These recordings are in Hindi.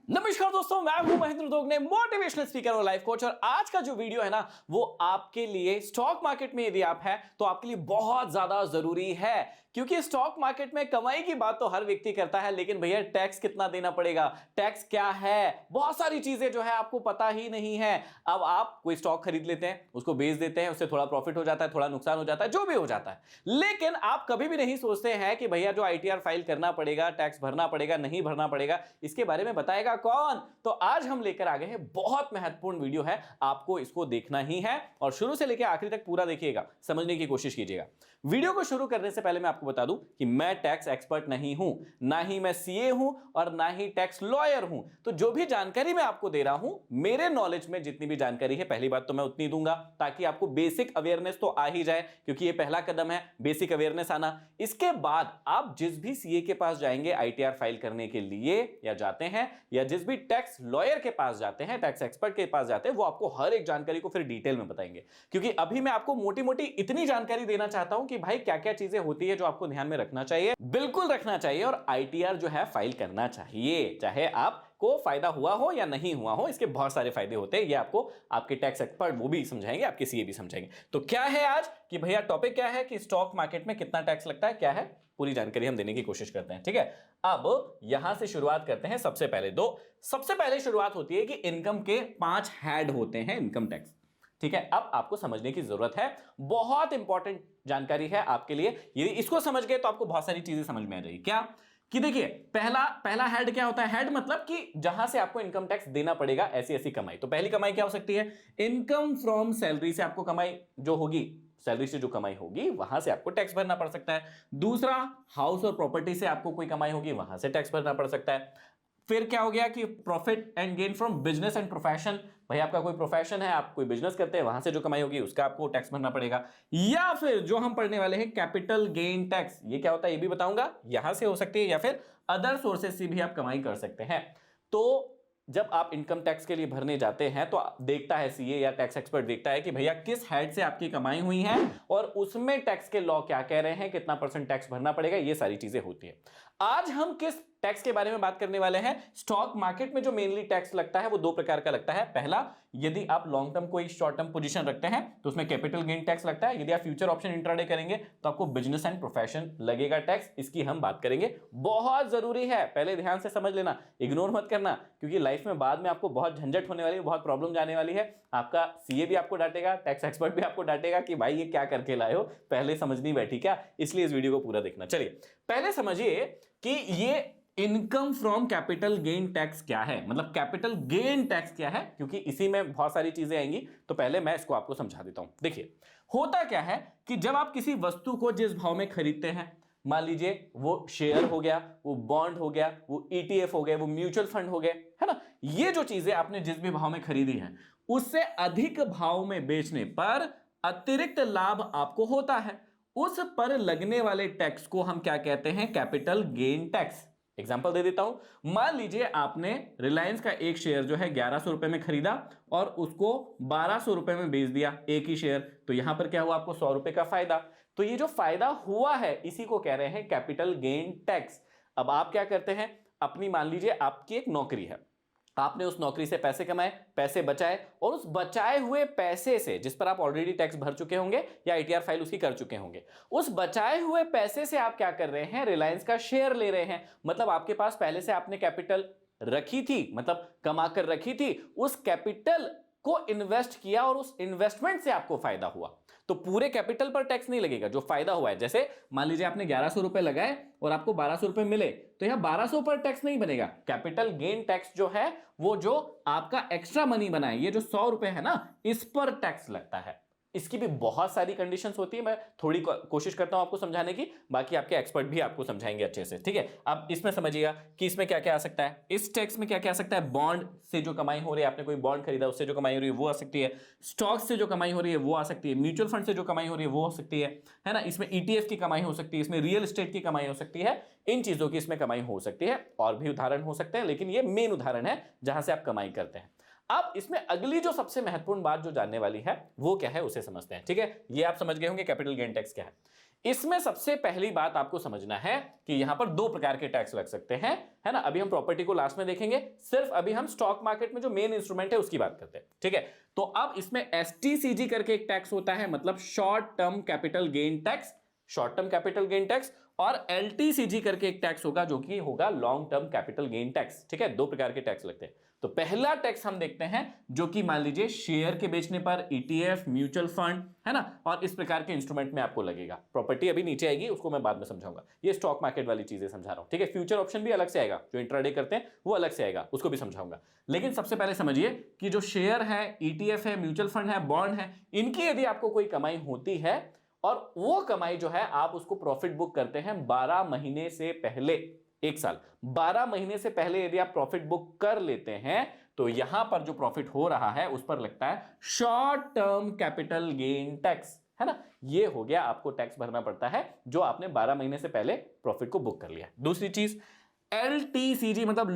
नमस्कार दोस्तों, मैं हूं महेंद्र दोगने, मोटिवेशनल स्पीकर और लाइफ कोच। और आज का जो वीडियो है ना, वो आपके लिए स्टॉक मार्केट में यदि आप हैं तो आपके लिए बहुत ज्यादा जरूरी है। क्योंकि स्टॉक मार्केट में कमाई की बात तो हर व्यक्ति करता है, लेकिन भैया टैक्स कितना देना पड़ेगा, टैक्स क्या है, बहुत सारी चीजें जो है आपको पता ही नहीं है। अब आप कोई स्टॉक खरीद लेते हैं, उसको बेच देते हैं, उससे थोड़ा प्रॉफिट हो जाता है, थोड़ा नुकसान हो जाता है, जो भी हो जाता है, लेकिन आप कभी भी नहीं सोचते हैं कि भैया जो आईटीआर फाइल करना पड़ेगा, टैक्स भरना पड़ेगा, नहीं भरना पड़ेगा, इसके बारे में बताएगा कौन। तो आज हम लेकर आ गए हैं, बहुत महत्वपूर्ण वीडियो है, आपको इसको देखना ही है और शुरू से लेकर आखिरी तक पूरा देखिएगा, समझने की कोशिश कीजिएगा। वीडियो को शुरू करने से पहले मैं आपको बता दूं कि मैं टैक्स एक्सपर्ट नहीं हूं, ना ही मैं सीए हूं और ना ही टैक्स लॉयर हूं। तो जो भी जानकारी मैं आपको दे रहा हूं, मेरे नॉलेज में जितनी भी जानकारी है, पहली बात तो मैं उतनी दूंगा ताकि आपको बेसिक अवेयरनेस तो आ ही जाए, क्योंकि यह पहला कदम है, बेसिक अवेयरनेस आना। इसके बाद आप जिस भी सीए के पास जाएंगे आईटीआर फाइल करने के लिए, या जाते हैं, या जिस भी टैक्स लॉयर के पास जाते हैं, टैक्स एक्सपर्ट के पास जाते हैं, वो आपको हर एक जानकारी को फिर डिटेल में बताएंगे। क्योंकि अभी मैं आपको मोटी मोटी इतनी जानकारी देना चाहता हूं कि भाई क्या क्या चीजें होती है जो आपको ध्यान में रखना चाहिए, बिल्कुल रखना चाहिए, और आईटीआर जो है फाइल करना चाहिए, चाहे आपको फायदा हुआ हो या नहीं हुआ हो। इसके बहुत सारे फायदे होते हैं, ये आपको आपके टैक्स एक्सपर्ट वो भी समझाएंगे, आपके सीए भी समझाएंगे। तो क्या है आज कि भैया टॉपिक क्या है कि स्टॉक मार्केट में कितना टैक्स लगता है, क्या है, पूरी जानकारी हम देने की कोशिश करते हैं। ठीक है, अब यहां से शुरुआत करते हैं। सबसे पहले शुरुआत होती है कि इनकम के 5 हेड होते हैं इनकम टैक्स। ठीक है, अब आपको समझने की जरूरत है, बहुत इंपॉर्टेंट जानकारी है आपके लिए। यदि इसको समझ गए तो आपको बहुत सारी चीजें समझ में आ जाएगी। क्या कि देखिए, पहला हेड क्या होता है। हेड मतलब कि जहां से आपको इनकम टैक्स देना पड़ेगा, ऐसी ऐसी कमाई। तो पहली कमाई क्या हो सकती है, इनकम फ्रॉम सैलरी से आपको कमाई जो होगी, सैलरी से जो कमाई होगी वहां से आपको टैक्स भरना पड़ सकता है। दूसरा, हाउस और प्रॉपर्टी से आपको कोई कमाई होगी, वहां से टैक्स भरना पड़ सकता है। फिर क्या हो गया कि profit and gain from business and profession, भाई आपका कोई प्रोफेशन है, आप कोई बिजनेस करते हैं, वहां से जो कमाई होगी उसका आपको टैक्स भरना पड़ेगा। या फिर जो हम पढ़ने वाले हैं कैपिटल गेन टैक्स, ये क्या होता है ये भी बताऊंगा, यहां से हो सकती है, या फिर अदर सोर्सेस से भी आप कमाई कर सकते हैं। तो जब आप इनकम टैक्स के लिए भरने जाते हैं तो देखता है सीए या टैक्स एक्सपर्ट, देखता है कि भैया किस हेड से आपकी कमाई हुई है और उसमें टैक्स के लॉ क्या कह रहे हैं, कितना % टैक्स भरना पड़ेगा, ये सारी चीजें होती है। आज हम किस टैक्स के बारे में बात करने वाले हैं। स्टॉक मार्केट में जो मेनली टैक्स लगता है वो 2 प्रकार का लगता है। पहला, यदि आप लॉन्ग टर्म कोई शॉर्ट टर्म पोजीशन रखते हैं तो उसमें कैपिटल गेन टैक्स लगता है। यदि आप फ्यूचर ऑप्शन इंट्राडे करेंगे तो आपको बिजनेस एंड प्रोफेशन लगेगा टैक्स, इसकी हम बात करेंगे। बहुत जरूरी है, पहले ध्यान से समझ लेना, इग्नोर मत करना, क्योंकि लाइफ में बाद में आपको बहुत झंझट होने वाली है, बहुत प्रॉब्लम जाने वाली है। आपका सीए भी आपको डांटेगा, टैक्स एक्सपर्ट भी आपको डांटेगा कि भाई ये क्या करके लाए हो, पहले समझ नहीं बैठी क्या। इसलिए इस वीडियो को पूरा देखना। चलिए पहले समझिए कि ये income from capital gain tax क्या है, मतलब कैपिटल गेन टैक्स क्या है, क्योंकि इसी में बहुत सारी चीजें आएंगी। तो पहले मैं इसको आपको समझा देता हूं। देखिए, होता क्या है कि जब आप किसी वस्तु को जिस भाव में खरीदते हैं, मान लीजिए वो शेयर हो गया, वो बॉन्ड हो गया, वो ईटीएफ हो गए, वो म्यूचुअल फंड हो गए, है ना, ये जो चीजें आपने जिस भी भाव में खरीदी हैं, उससे अधिक भाव में बेचने पर अतिरिक्त लाभ आपको होता है। उस पर लगने वाले टैक्स को हम क्या कहते हैं, कैपिटल गेन टैक्स। एग्जाम्पल दे देता हूं, मान लीजिए आपने रिलायंस का एक शेयर जो है 1100 रुपए में खरीदा और उसको 1200 रुपए में बेच दिया, एक ही शेयर। तो यहां पर क्या हुआ, आपको 100 रुपए का फायदा। तो ये जो फायदा हुआ है इसी को कह रहे हैं कैपिटल गेन टैक्स। अब आप क्या करते हैं, अपनी मान लीजिए आपकी एक नौकरी है, आपने उस नौकरी से पैसे कमाए, पैसे बचाए, और उस बचाए हुए पैसे से, जिस पर आप ऑलरेडी टैक्स भर चुके होंगे या आईटीआर फाइल उसकी कर चुके होंगे, उस बचाए हुए पैसे से आप क्या कर रहे हैं, रिलायंस का शेयर ले रहे हैं। मतलब आपके पास पहले से आपने कैपिटल रखी थी, मतलब कमा कर रखी थी, उस कैपिटल को इन्वेस्ट किया और उस इन्वेस्टमेंट से आपको फायदा हुआ। तो पूरे कैपिटल पर टैक्स नहीं लगेगा, जो फायदा हुआ है। जैसे मान लीजिए आपने 1100 रुपए लगाए और आपको 1200 रुपए मिले, तो यहां 1200 पर टैक्स नहीं बनेगा। कैपिटल गेन टैक्स जो है वो जो आपका एक्स्ट्रा मनी बना है, ये जो 100 रुपए है ना, इस पर टैक्स लगता है। इसकी भी बहुत सारी कंडीशंस होती है, मैं थोड़ी कोशिश करता हूं आपको समझाने की, बाकी आपके एक्सपर्ट भी आपको समझाएंगे अच्छे से। ठीक है, अब इसमें समझिएगा कि इसमें क्या क्या आ सकता है। इस टैक्स में क्या क्या आ सकता है, बॉन्ड से जो कमाई हो रही है, आपने कोई बॉन्ड खरीदा उससे जो कमाई हो रही है वो आ सकती है, स्टॉक से जो कमाई हो रही है वो आ सकती है, म्यूचुअल फंड से जो कमाई हो रही है वो हो सकती है ना, इसमें ईटीएफ की कमाई हो सकती है, इसमें रियल एस्टेट की कमाई हो सकती है, इन चीजों की इसमें कमाई हो सकती है। और भी उदाहरण हो सकते हैं, लेकिन ये मेन उदाहरण है जहां से आप कमाई करते हैं। अब इसमें अगली जो सबसे महत्वपूर्ण बात जो जानने वाली है वो क्या है, उसे समझते हैं। ठीक है, ये आप समझ गए होंगे कैपिटल गेन टैक्स क्या है। इसमें सबसे पहली बात आपको समझना है कि यहां पर दो प्रकार के टैक्स लग सकते हैं, है ना। अभी हम प्रॉपर्टी को लास्ट में देखेंगे, सिर्फ अभी हम स्टॉक मार्केट में जो मेन इंस्ट्रूमेंट है उसकी बात करते हैं, ठीक है। तो अब इसमें एसटीसीजी करके एक टैक्स होता है, मतलब short term capital gain tax, short term capital gain tax, और एलटीसीजी करके एक टैक्स होगा जो कि होगा long term capital gain tax, ठीक है। दो प्रकार के टैक्स लगते हैं। तो पहला टैक्स हम देखते हैं जो कि मान लीजिए शेयर के बेचने पर, ईटीएफ, म्यूचुअल फंड, है ना, और इस प्रकार के इंस्ट्रूमेंट में आपको लगेगा। प्रॉपर्टी अभी नीचे आएगी, उसको मैं बाद में समझाऊंगा। ये स्टॉक मार्केट वाली चीजें समझा रहा हूं, ठीक है। फ्यूचर ऑप्शन भी अलग से आएगा, जो इंट्राडे करते हैं वो अलग से आएगा, उसको भी समझाऊंगा। लेकिन सबसे पहले समझिए कि जो शेयर है, ईटीएफ है, म्यूचुअल फंड है, बॉन्ड है, इनकी यदि आपको कोई कमाई होती है और वो कमाई जो है आप उसको प्रॉफिट बुक करते हैं 12 महीने से पहले, एक साल 12 महीने से पहले यदि आप प्रॉफिट बुक कर लेते हैं, तो यहां पर जो प्रॉफिट हो रहा है उस पर लगता है short term capital gain tax, है ना। ये हो गया, आपको टैक्स भरना पड़ता है जो आपने 12 महीने से पहले प्रॉफिट को बुक कर लिया। दूसरी चीज एलटीसीजी, मतलब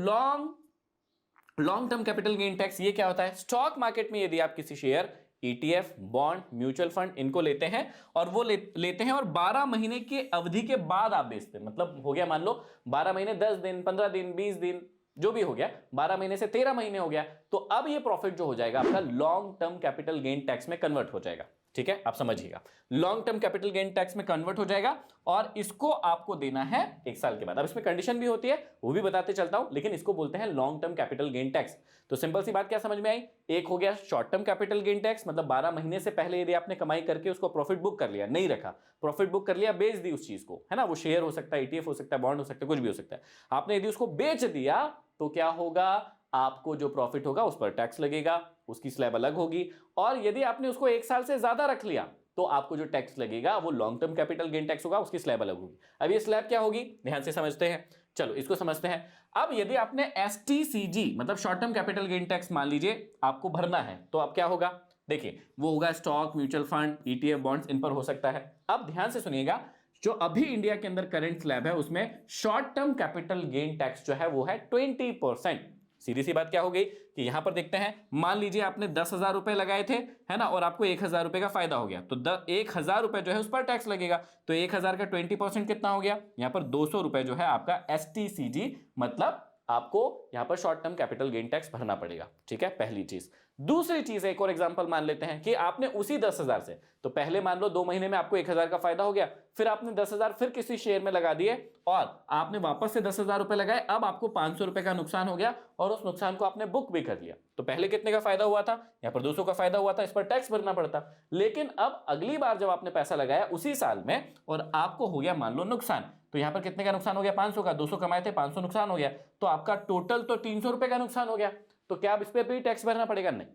long term capital gain tax. ये क्या होता है? स्टॉक मार्केट में यदि आप किसी share, ETF, bond, mutual fund इनको लेते हैं और वो लेते हैं और 12 महीने की अवधि के बाद आप बेचते हैं, मतलब हो गया मान लो 12 महीने, 10 दिन, 15 दिन, 20 दिन, जो भी हो गया, 12 महीने से 13 महीने हो गया, तो अब ये प्रॉफिट जो हो जाएगा आपका long term capital gain tax में कन्वर्ट हो जाएगा, ठीक है। आप समझिएगा, long term capital gain tax में कन्वर्ट हो जाएगा और इसको आपको देना है 1 साल के बाद। अब इसमें कंडीशन भी होती है, वो भी बताते चलता हूं, लेकिन इसको बोलते हैं long term capital gain tax. तो सिंपल सी बात क्या समझ में आई? एक हो गया short term capital gain tax, मतलब 12 महीने से पहले यदि आपने कमाई करके उसको प्रॉफिट बुक कर लिया, नहीं रखा, प्रॉफिट बुक कर लिया, बेच दी उस चीज को, है ना। वो शेयर हो सकता है, ईटीएफ हो सकता है, बॉन्ड हो सकता है, कुछ भी हो सकता है। आपने यदि उसको बेच दिया तो क्या होगा? आपको जो प्रॉफिट होगा उस पर टैक्स लगेगा, उसकी स्लैब अलग होगी। और यदि आपने उसको 1 साल से ज्यादा रख लिया तो आपको जो टैक्स लगेगा वो long term capital gain tax होगा, उसकी स्लैब अलग होगी। अब ये स्लैब क्या होगी, ध्यान से समझते हैं, चलो इसको समझते हैं। अब यदि आपने एसटीसीजी, मतलब short term capital gain tax मान लीजिए आपको भरना है, तो अब क्या होगा? देखिए, वो होगा stock, mutual fund, ETF, bonds, इन पर हो सकता है। अब ध्यान से सुनिएगा, जो अभी इंडिया के अंदर करंट स्लैब है उसमें short term capital gain tax जो है वो है 20%। सीधी सी बात क्या हो गई कि यहां पर देखते हैं, मान लीजिए आपने 10,000 रुपए लगाए थे, है ना, और आपको 1,000 रुपए का फायदा हो गया, तो 1,000 रुपए जो है उस पर टैक्स लगेगा। तो 1,000 का 20% कितना हो गया? यहां पर 200 रुपए जो है आपका एसटीसीजी, मतलब आपको यहां पर short term capital gain tax भरना पड़ेगा, ठीक है, पहली चीज। दूसरी चीज, एक और एग्जांपल मान लेते हैं कि आपने उसी 10,000 से, तो पहले मान लो 2 महीने में आपको 1,000 का फायदा हो गया, फिर आपने 10,000 फिर किसी शेयर में लगा दिए और आपने वापस से 10,000 रुपए लगाए, अब आपको 500 रुपए का नुकसान हो गया और उस नुकसान को आपने बुक भी कर लिया। तो पहले कितने का फायदा हुआ था? यहाँ पर 200 का फायदा हुआ था, इस पर टैक्स भरना पड़ता। लेकिन अब अगली बार जब आपने पैसा लगाया उसी साल में और आपको हो गया मान लो नुकसान, तो यहां पर कितने का नुकसान हो गया? 500 का। 200 कमाए थे, 500 नुकसान हो गया, तो आपका टोटल तो 300 रुपए का नुकसान हो गया। तो क्या अब इस पर भी टैक्स भरना पड़ेगा? नहीं,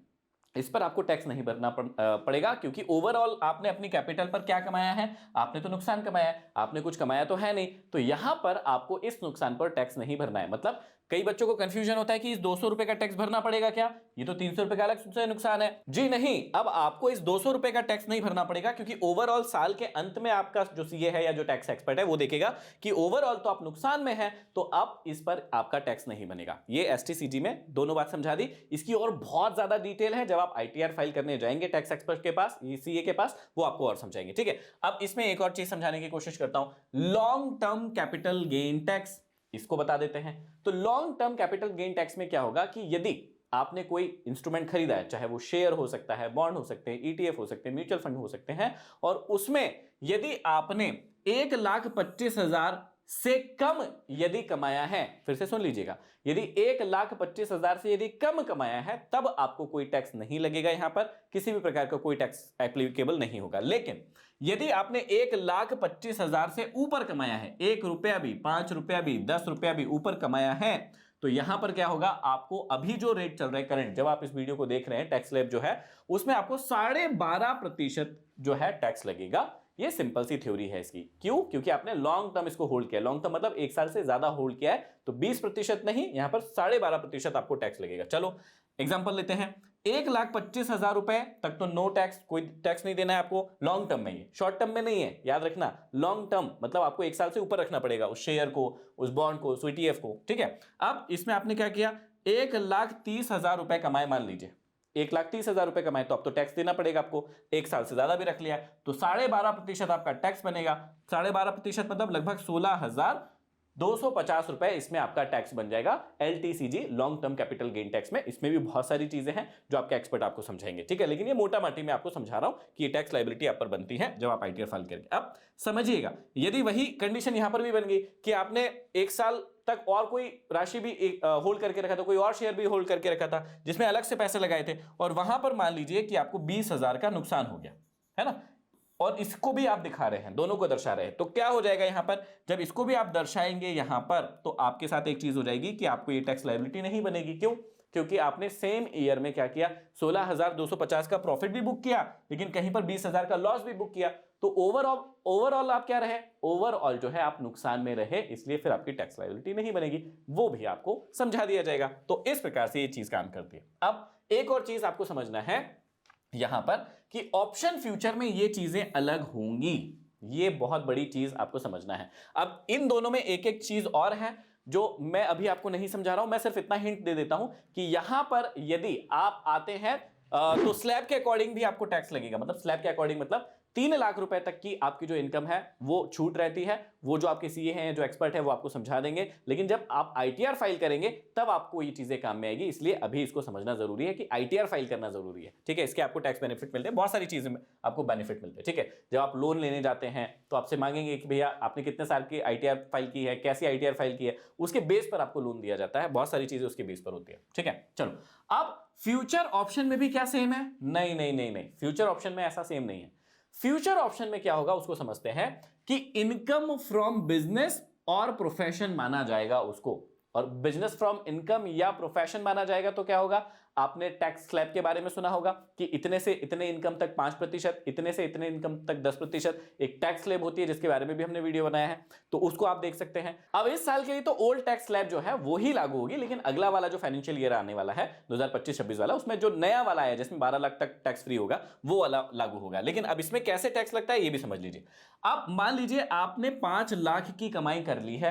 इस पर आपको टैक्स नहीं भरना पड़ेगा, क्योंकि ओवरऑल आपने अपनी कैपिटल पर क्या कमाया है? आपने तो नुकसान कमाया है, आपने कुछ कमाया तो है नहीं। तो यहां पर आपको इस नुकसान पर टैक्स नहीं भरना है। मतलब कई बच्चों को कंफ्यूजन होता है कि इस 200 रुपए का टैक्स भरना पड़ेगा क्या? ये तो 300 रुपए का अलग से नुकसान है। जी नहीं, अब आपको इस 200 रुपए का टैक्स नहीं भरना पड़ेगा, क्योंकि ओवरऑल साल के अंत में आपका जो सीए है या जो टैक्स एक्सपर्ट है वो देखेगा कि ओवरऑल तो आप नुकसान में है, तो अब इस पर आपका टैक्स नहीं बनेगा। ये एसटीसीजी में दोनों बात समझा दी। इसकी और बहुत ज्यादा डिटेल है, जब आप आईटीआर फाइल करने जाएंगे टैक्स एक्सपर्ट के पास, सीए के पास, वो आपको और समझाएंगे, ठीक है। अब इसमें एक और चीज समझाने की कोशिश करता हूं, long term capital gain tax, इसको बता देते हैं। तो long term capital gain tax में क्या होगा कि यदि आपने कोई इंस्ट्रूमेंट खरीदा है, चाहे वो शेयर हो सकता है, बॉन्ड हो सकते हैं, ईटीएफ हो सकते हैं, म्यूचुअल फंड हो सकते हैं, और उसमें यदि आपने 1,25,000 से कम यदि कमाया है, फिर से सुन लीजिएगा, यदि 1,25,000 से यदि कम कमाया है, तब आपको कोई टैक्स नहीं लगेगा, यहां पर किसी भी प्रकार का कोई टैक्स एप्लीकेबल नहीं होगा। लेकिन यदि आपने 1,25,000 से ऊपर कमाया है, 1 रुपया भी, 5 रुपया भी, 10 रुपया भी ऊपर कमाया है, तो यहां पर क्या होगा? आपको अभी जो रेट चल रहा है करंट, जब आप इस वीडियो को देख रहे हैं, टैक्स स्लैब जो है उसमें आपको 12.5% जो है टैक्स लगेगा। ये सिंपल सी थ्योरी है इसकी। क्यों? क्योंकि आपने लॉन्ग टर्म इसको होल्ड किया। लॉन्ग टर्म मतलब 1 साल से ज्यादा होल्ड किया है, तो 20% नहीं, यहां पर 12.5% आपको टैक्स लगेगा। चलो एग्जांपल लेते हैं, 1,25,000 रुपए तक तो नो टैक्स, कोई टैक्स नहीं देना है आपको लॉन्ग टर्म में, ये शॉर्ट टर्म में नहीं है, याद रखना। लॉन्ग टर्म मतलब आपको 1 साल से ऊपर रखना पड़ेगा उस शेयर को, उस बॉन्ड को, उस ईटीएफ को, ठीक है। अब इसमें आपने क्या किया? 1,30,000 रुपए कमाए मान लीजिए, 1,30,000 रुपए कमाए तो अब तो टैक्स देना पड़ेगा आपको, 1 साल से ज्यादा भी रख लिया तो 12.5% आपका टैक्स बनेगा। 12.5% मतलब लगभग 16,250 रुपए इसमें आपका टैक्स बन जाएगा LTCG, long term capital gain tax में। इसमें भी बहुत सारी चीजें हैं जो आपके एक्सपर्ट आपको समझाएंगे, ठीक है, लेकिन ये मोटा माटी में आपको समझा रहा हूं कि ये टैक्स लायबिलिटी आप पर बनती है जब आप ITR फाइल करेंगे। अब समझिएगा, यदि वही कंडीशन यहां पर भी बन गई कि आपने 1 साल तक और कोई राशि भी होल्ड करके रखा था, कोई और शेयर भी होल्ड करके रखा था जिसमें अलग से पैसे लगाए थे, और वहां पर मान लीजिए कि आपको 20,000 का नुकसान हो गया, है ना, और इसको भी आप दिखा रहे हैं, दोनों को दर्शा रहे हैं, तो क्या हो जाएगा यहां पर, जब इसको भी आप दर्शाएंगे यहां पर, तो आपके साथ एक चीज हो जाएगी कि आपको ये टैक्स लायबिलिटी नहीं बनेगी। क्यों? क्योंकि आपने सेम ईयर में क्या किया, 16,250 का प्रॉफिट भी बुक किया, लेकिन कहीं पर 20,000 का लॉस भी बुक किया, तो ओवरऑल आप क्या रहे, ओवरऑल जो है आप नुकसान में रहे, इसलिए फिर आपकी टैक्स लायबिलिटी नहीं बनेगी। वो भी आपको समझा दिया जाएगा। तो इस प्रकार से ये चीज काम करती है। अब एक और चीज आपको समझना है यहां पर कि ऑप्शन फ्यूचर में ये चीजें अलग होंगी, ये बहुत बड़ी चीज आपको समझना है। अब इन दोनों में एक एक चीज और है जो मैं अभी आपको नहीं समझा रहा हूं, मैं सिर्फ इतना हिंट दे देता हूं कि यहां पर यदि आप आते हैं तो स्लैब के अकॉर्डिंग भी आपको टैक्स लगेगा। मतलब स्लैब के अकॉर्डिंग मतलब 3 लाख रुपए तक की आपकी जो इनकम है वो छूट रहती है। वो जो आपके सीए हैं, जो एक्सपर्ट है, वो आपको समझा देंगे, लेकिन जब आप ITR फाइल करेंगे तब आपको ये चीजें काम में आएगी। इसलिए अभी इसको समझना जरूरी है कि ITR फाइल करना जरूरी है, ठीक है। इसके आपको टैक्स बेनिफिट मिलते हैं, बहुत सारी चीजें आपको बेनिफिट मिलते हैं, ठीक है। जब आप लोन लेने जाते हैं तो आपसे मांगेंगे कि भैया आपने कितने साल की ITR फाइल की है, कैसी ITR फाइल की है, उसके बेस पर आपको लोन दिया जाता है। बहुत सारी चीजें उसके बेस पर होती है, ठीक है। चलो, अब फ्यूचर ऑप्शन में भी क्या सेम है? नहीं नहीं नहीं नहीं, फ्यूचर ऑप्शन में ऐसा सेम नहीं है। फ्यूचर ऑप्शन में क्या होगा उसको समझते हैं कि इनकम फ्रॉम बिजनेस और प्रोफेशन माना जाएगा उसको, और बिजनेस फ्रॉम इनकम या प्रोफेशन माना जाएगा तो क्या होगा, आपने टैक्स स्लैब के बारे में सुना होगा कि इतने से इतने इनकम तक 5%, इतने से इतने इनकम तक 10%, एक टैक्स स्लैब होती है जिसके बारे में भी हमने वीडियो बनाया है, तो उसको आप देख सकते हैं। अब इस साल के लिए तो ओल्ड टैक्स स्लैब जो है वो ही लागू होगी, लेकिन अगला वाला जो फाइनेंशियल ईयर आने वाला है 2025-26 वाला, उसमें जो नया वाला है जिसमें 12 लाख तक टैक्स फ्री होगा वो वाला लागू होगा। लेकिन अब इसमें कैसे टैक्स लगता है ये भी समझ लीजिए। अब मान लीजिए आपने 5 लाख की कमाई कर ली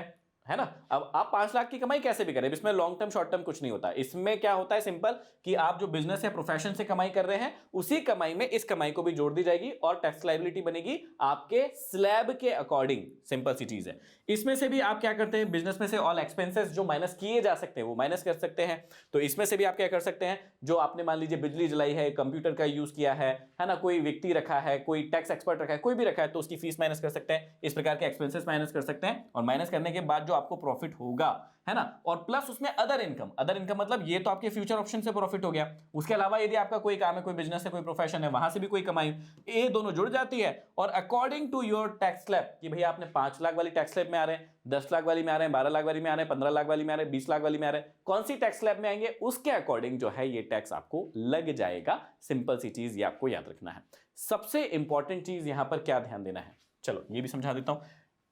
है ना। अब आप 5 लाख की कमाई कैसे भी करें, इसमें लॉन्ग टर्म शॉर्ट टर्म कुछ नहीं होता। इसमें क्या होता है, सिंपल, कि आप जो बिजनेस या प्रोफेशन से कमाई कर रहे हैं उसी कमाई में इस कमाई को भी जोड़ दी जाएगी और टैक्स लायबिलिटी बनेगी आपके स्लैब के अकॉर्डिंग। सिंपल सी चीज है। इसमें से भी आप क्या करते हैं, बिजनेस में से ऑल एक्सपेंसेस जो माइनस किए जा सकते हैं वो माइनस कर सकते हैं। तो इसमें से भी आप क्या कर सकते हैं, जो आपने मान लीजिए बिजली जलाई है, कंप्यूटर का यूज किया है ना, कोई व्यक्ति रखा है, कोई टैक्स एक्सपर्ट रखा है, कोई भी रखा है, तो उसकी फीस माइनस कर सकते हैं। इस प्रकार के एक्सपेंसेस माइनस कर सकते हैं, और माइनस करने के बाद जो आपको प्रॉफिट होगा, है ना, और प्लस उसमें अदर इनकम मतलब ये तो आपके फ्यूचर ऑप्शन से प्रॉफिट हो गया। उसके अलावा यदि आपका कोई काम है, कोई बिजनेस है, कोई प्रोफेशन है, वहां से भी कोई कमाई, ये दोनों जुड़ जाती है। और according to your tax slab, कि भैया आपने 5 लाख वाली टैक्स स्लैब में आ रहे हैं, 10 लाख वाली में आ रहे हैं, 12 लाख वाली में आ रहे हैं, 15 लाख वाली में आ रहे हैं, 20 लाख वाली में आ रहे हैं, कौन सी टैक्स स्लैब में आएंगे उसके अकॉर्डिंग जो है ये टैक्स आपको लग जाएगा। सिंपल सी चीज ये आपको याद रखना है। सबसे इंपॉर्टेंट चीज यहां पर क्या ध्यान देना है, चलो ये भी समझा देता हूं।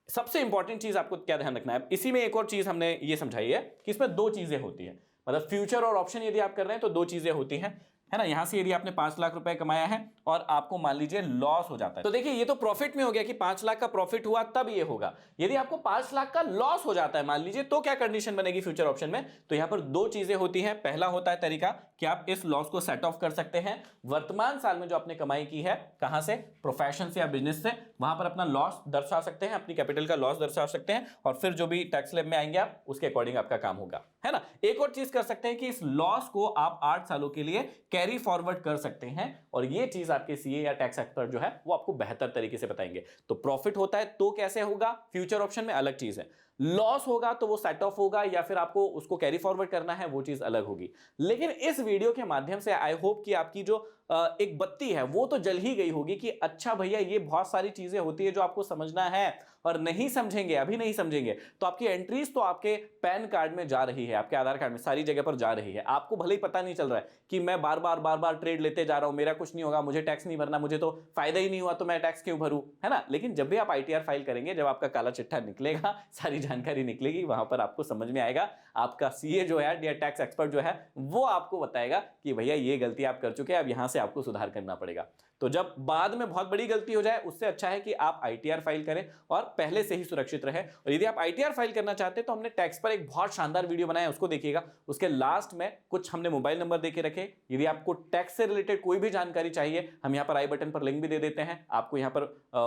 सबसे इंपॉर्टेंट चीज आपको क्या ध्यान रखना है, इसी में एक और चीज हमने ये समझाई है कि इसमें 2 चीजें होती है। मतलब फ्यूचर और ऑप्शन यदि आप कर रहे हैं तो 2 चीजें होती हैं, है ना। यहां से यदि आपने 5 लाख रुपए कमाया है और आपको मान लीजिए लॉस हो जाता है, तो देखिए ये तो प्रॉफिट में हो गया कि 5 लाख का प्रॉफिट हुआ तब ये होगा। यदि आपको 5 लाख का लॉस हो जाता है मान लीजिए, तो क्या कंडीशन बनेगी फ्यूचर ऑप्शन में, तो यहां पर 2 चीजें होती हैं। पहला होता है तरीका कि आप इस लॉस को सेट ऑफ कर सकते हैं वर्तमान साल में जो आपने कमाई की है, कहां से, प्रोफेशन से या बिजनेस से, वहां पर अपना लॉस दर्शा सकते हैं, अपनी कैपिटल का लॉस दर्शा सकते हैं, और फिर जो भी टैक्स स्लैब में आएंगे आप उसके अकॉर्डिंग आपका काम होगा, है ना। एक और चीज कर सकते हैं कि इस लॉस को आप 8 सालों के लिए कैरी फॉरवर्ड कर सकते हैं, और ये चीज आपके सीए या टैक्स एक्सपर्ट जो है वो आपको बेहतर तरीके से बताएंगे। तो प्रॉफिट होता है तो कैसे होगा, फ्यूचर ऑप्शन में अलग चीज है। लॉस होगा तो वो सेट ऑफ होगा या फिर आपको उसको कैरी फॉरवर्ड करना है, वो चीज अलग होगी। लेकिन इस वीडियो के माध्यम से आई होप कि आपकी जो एक बत्ती है वो तो जल ही गई होगी कि अच्छा भैया ये बहुत सारी चीजें होती है जो आपको समझना है, और नहीं समझेंगे, अभी नहीं समझेंगे तो आपकी एंट्रीज तो आपके पैन कार्ड में जा रही है, आपके आधार कार्ड में, सारी जगह पर जा रही है। आपको भले ही पता नहीं चल रहा है कि मैं बार बार ट्रेड लेते जा रहा हूं, मेरा कुछ नहीं होगा, मुझे टैक्स नहीं भरना, मुझे तो फायदा ही नहीं हुआ तो मैं टैक्स क्यों भरूं, है ना। लेकिन जब भी आप ITR फाइल करेंगे, जब आपका काला चिट्ठा निकलेगा, सारी जानकारी निकलेगी, वहां पर आपको समझ में आएगा, आपका सीए जो है या टैक्स एक्सपर्ट जो है वो आपको बताएगा कि भैया ये गलती आप कर चुके हैं, अब यहां से आपको सुधार करना पड़ेगा। तो जब बाद में बहुत बड़ी गलती हो जाए उससे अच्छा है कि आप आईटीआर फाइल करें और पहले से ही सुरक्षित रहे। और यदि आप आईटीआर फाइल करना चाहते हैं तो हमने टैक्स पर एक बहुत शानदार वीडियो बनाया है, उसको देखिएगा। उसके लास्ट में कुछ हमने मोबाइल नंबर देके रखे, यदि आपको टैक्स से रिलेटेड कोई भी जानकारी चाहिए, हम यहाँ पर आई बटन पर लिंक भी दे देते हैं, आपको यहाँ पर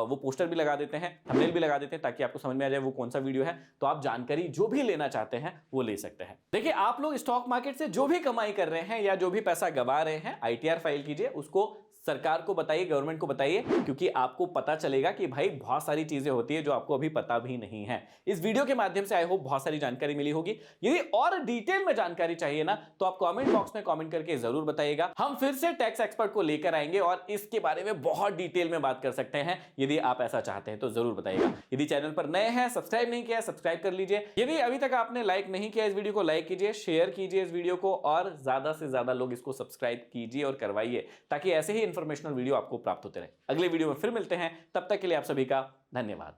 वो पोस्टर भी लगा देते हैं, थंबनेल भी लगा देते हैं, ताकि आपको समझ में आ जाए वो कौन सा वीडियो है। तो आप जानकारी जो भी लेना चाहते हैं वो ले सकते हैं। देखिए, आप लोग स्टॉक मार्केट से जो भी कमाई कर रहे हैं या जो भी पैसा गवा रहे हैं, आईटीआर फाइल कीजिए, उसको सरकार को बताइए, गवर्नमेंट को बताइए, क्योंकि आपको पता चलेगा कि भाई बहुत सारी चीजें होती है जो आपको अभी पता भी नहीं है। इस वीडियो के माध्यम से आई होप बहुत सारी जानकारी मिली होगी। यदि और डिटेल में जानकारी चाहिए ना तो आप कमेंट बॉक्स में कमेंट करके जरूर बताइएगा। हम फिर से टैक्स एक्सपर्ट को लेकर आएंगे और इसके बारे में बहुत डिटेल में बात कर सकते हैं। यदि आप ऐसा चाहते हैं तो जरूर बताइएगा। यदि चैनल पर नए हैं, सब्सक्राइब नहीं किया, सब्सक्राइब कर लीजिए। यदि अभी तक आपने लाइक नहीं किया इस वीडियो को, लाइक कीजिए, शेयर कीजिए इस वीडियो को, और ज्यादा से ज्यादा लोग इसको सब्सक्राइब कीजिए और करवाइए, ताकि ऐसे ही इंफॉर्मेशनल वीडियो आपको प्राप्त होते रहे। अगले वीडियो में फिर मिलते हैं, तब तक के लिए आप सभी का धन्यवाद।